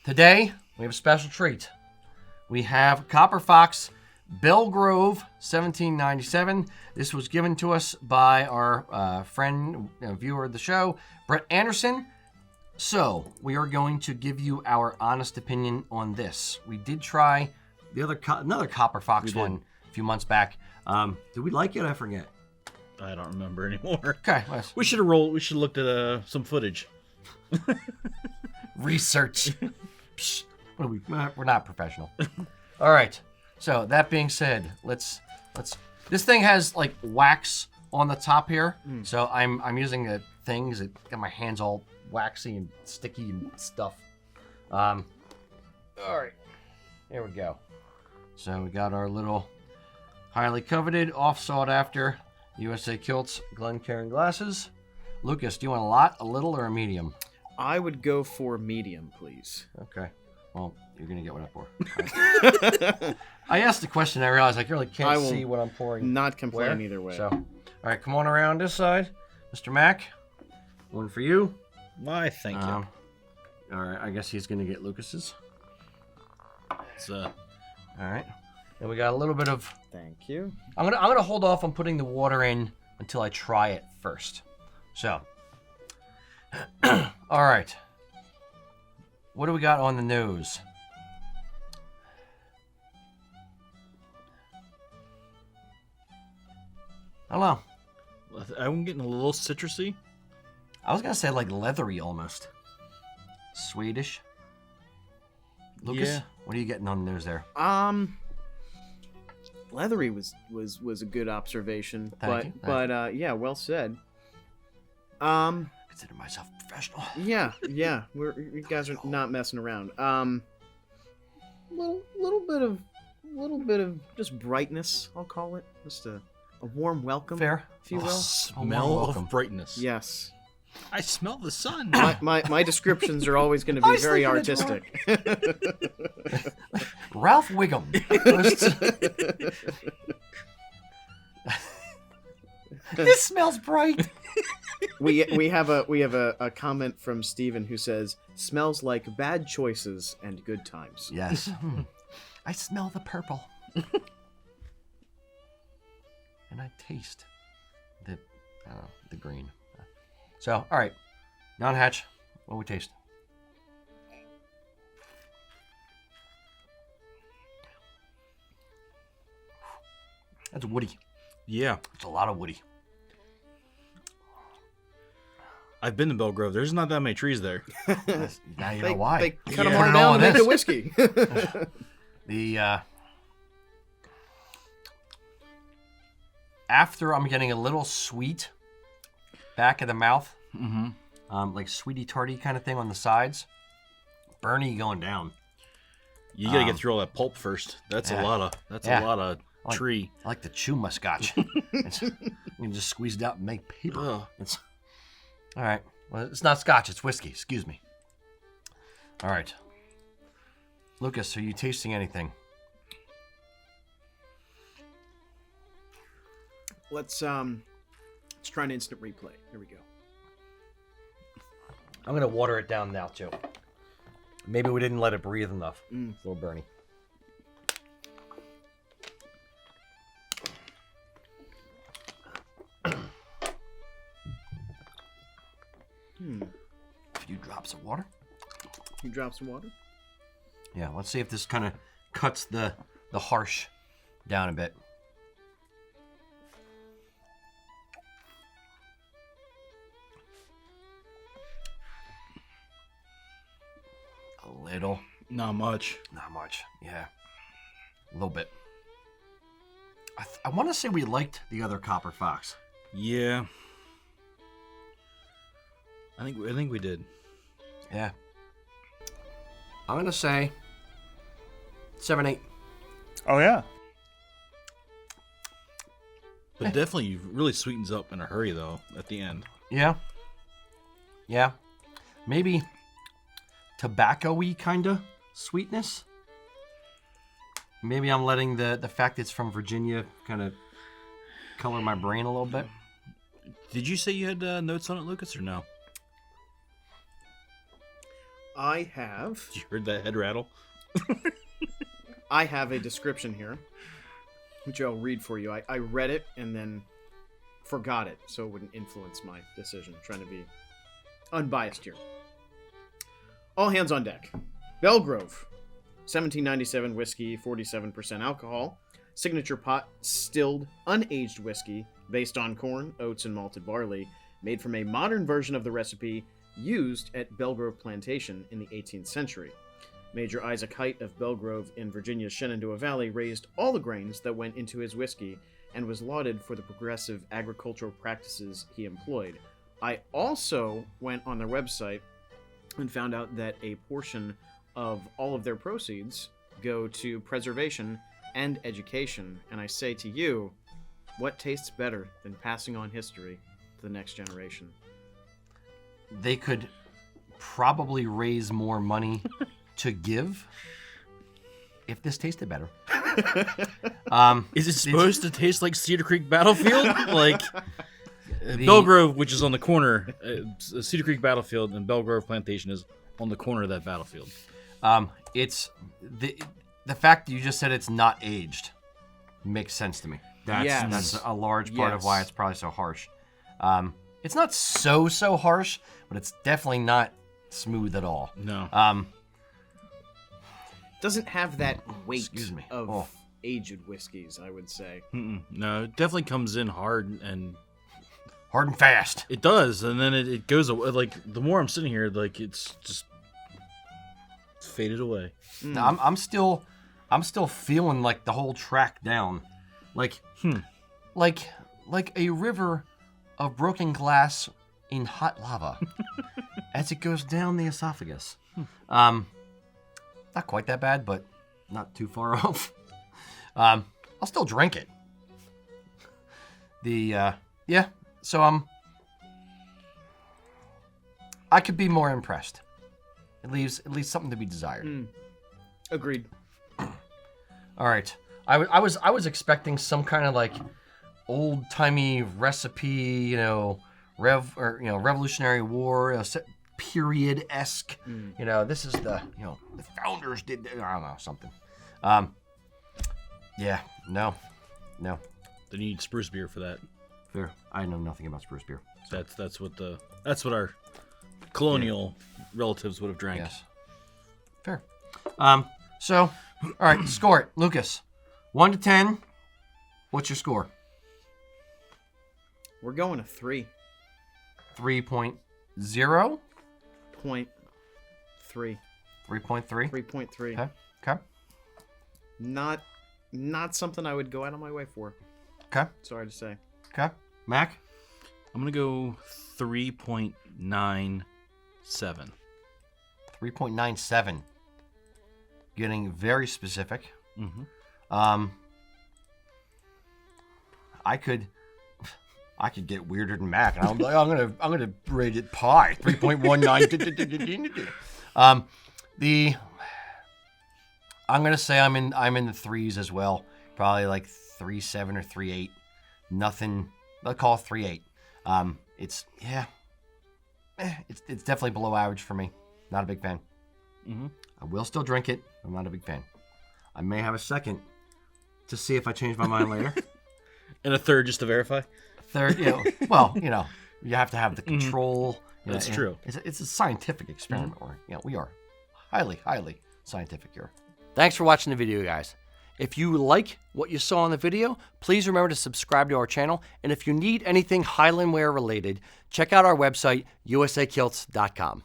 Today, we have a special treat. We have Copper Fox Belle Grove 1797. This was given to us by our friend, viewer of the show, Brett Anderson. So, we are going to give you our honest opinion on this. We did try the another Copper Fox one a few months back. Did we like it? I forget. I don't remember anymore. Okay. We should have rolled. We should have looked at some footage. Research. What are we? We're not professional. All right. So that being said, let's. This thing has like wax on the top here, so I'm using the things that got my hands all waxy and sticky and stuff. All right. Here we go. So we got our little highly coveted, oft sought after USA Kilts Glencairn glasses. Lucas, do you want a lot, a little, or a medium? I would go for medium, please. Okay. Well, you're going to get what I pour. I asked the question, I realized I really can't see what I'm pouring. Not complain either way. So, all right, come on around this side. Mr. Mack, one for you. Why, thank you. All right, I guess he's going to get Lucas's. All right. And we got a little bit of... Thank you. I'm gonna hold off on putting the water in until I try it first. So... All right. What do we got on the nose? I don't know. I'm getting a little citrusy. I was gonna say like leathery almost. Swedish. Lucas, Yeah. what are you getting on the nose there? Leathery was a good observation, Thank you. but yeah, well said. Consider myself a professional. Yeah, you guys are not messing around. Little bit of just brightness, I'll call it, just a warm welcome. Fair, if you will. Smell of brightness. Yes. I smell the sun. My descriptions are always going to be very artistic. Ralph Wiggum. This smells bright. We have a comment from Steven who says, "Smells like bad choices and good times." Yes. I smell the purple. And I taste the green. So, all right. Non-hatch, what do we taste? That's woody. Yeah. It's a lot of woody. I've been to Belle Grove. There's not that many trees there. Now you know why. They cut them all down to make the whiskey. After I'm getting a little sweet back of the mouth, like sweetie tarty kind of thing on the sides. Burny going down. You gotta get through all that pulp first. That's a lot of tree. I like to chew my scotch. You can just squeeze it out and make paper. All right. Well, it's not scotch. It's whiskey. Excuse me. All right. Lucas, are you tasting anything? Let's try an instant replay. Here we go. I'm gonna water it down now too. Maybe we didn't let it breathe enough. A little burny. A few drops of water. You drop some water. Yeah, let's see if this kind of cuts the harsh down a bit. A little. Not much. Not much. Yeah. A little bit. I want to say we liked the other Copper Fox. Yeah. I think we did. Yeah. I'm going to say 7-8. Oh, yeah. But definitely really sweetens up in a hurry, though, at the end. Yeah. Yeah. Maybe tobacco-y kind of sweetness. Maybe I'm letting the fact it's from Virginia kind of color my brain a little bit. Did you say you had notes on it, Lucas, or no? I have You heard that head rattle? I have a description here, which I'll read for you. I read it and then forgot it, so it wouldn't influence my decision. I'm trying to be unbiased here. All hands on deck. Belle Grove, 1797 whiskey, 47% alcohol. Signature pot, stilled, unaged whiskey, based on corn, oats, and malted barley, made from a modern version of the recipe used at Belle Grove Plantation in the 18th century. Major Isaac Hite of Belle Grove in Virginia's Shenandoah Valley raised all the grains that went into his whiskey and was lauded for the progressive agricultural practices he employed. I also went on their website and found out that a portion of all of their proceeds go to preservation and education. And I say to you, what tastes better than passing on history to the next generation? They could probably raise more money to give if this tasted better. Is it supposed to taste like Cedar Creek Battlefield? Like Belle Grove, which is on the corner, Cedar Creek Battlefield and Belle Grove Plantation is on the corner of that battlefield. It's the fact that you just said it's not aged makes sense to me. That's a large part of why it's probably so harsh. It's not so harsh, but it's definitely not smooth at all. No. Doesn't have that weight of Oh. aged whiskeys, I would say. No, it definitely comes in hard and fast. it does, and then it goes away. Like the more I'm sitting here, like it's just faded away. No, I'm still feeling like the whole track down, like a river of broken glass in hot lava as it goes down the esophagus. Not quite that bad, but not too far off. I'll still drink it. So I could be more impressed. It leaves something to be desired. Agreed. All right. I was expecting some kind of like old timey recipe, Revolutionary War, period-esque. This is the founders did. I don't know, something. No. They need spruce beer for that. Fair. I know nothing about spruce beer. That's what our colonial relatives would have drank. Yes. Fair. So, all right, score it, Lucas. 1 to 10. What's your score? We're going to 3. 3.0. 0.3. 3.3. 3.3. Okay. Not something I would go out of my way for. Okay. Sorry to say. Okay. Mac? I'm gonna go 3.97. 3.97. Getting very specific. Mm-hmm. I could get weirder than Mac, and I'm gonna rate it pie. 3.19. I'm gonna say I'm in the threes as well. Probably like 3.7 or 3.8. Nothing. I'll call it 3.8. It's definitely below average for me. Not a big fan. Mm-hmm. I will still drink it. I'm not a big fan. I may have a second to see if I change my mind later. And a third just to verify. Third, you have to have the control. That's true. It's a scientific experiment. Or we are highly scientific here. Thanks for watching the video, guys. If you like what you saw in the video, please remember to subscribe to our channel. And if you need anything Highland wear related, check out our website, usakilts.com.